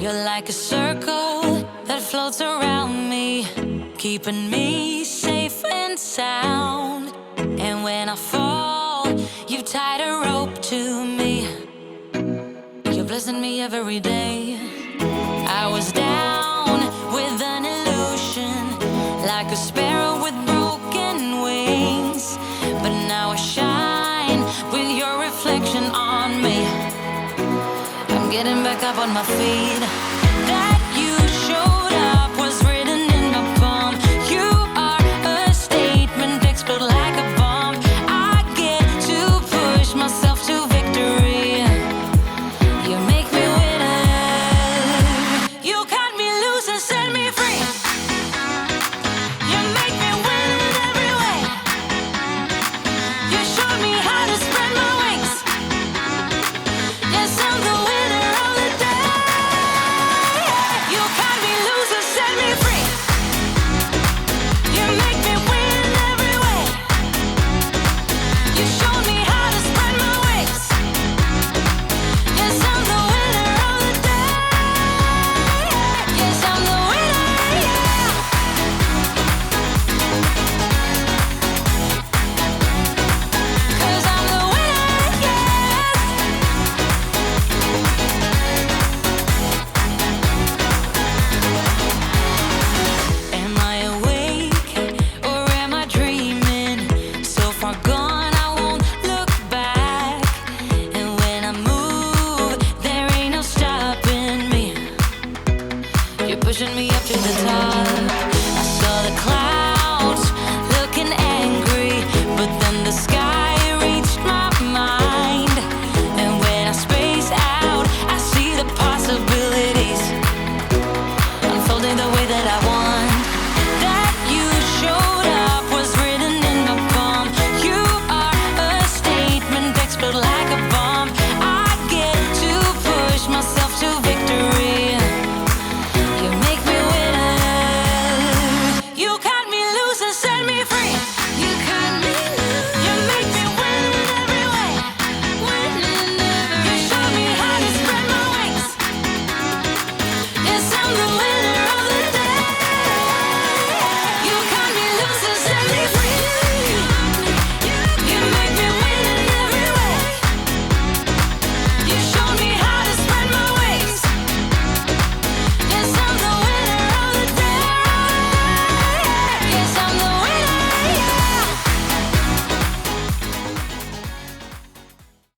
You're like a circle that floats around me, keeping me safe and sound. And when I fall, you tied a rope to me. You're blessing me every day. I was down with an illusion, like a sparrow with broken wings. But now I shine with your reflection on me. I'm getting back up on my feet.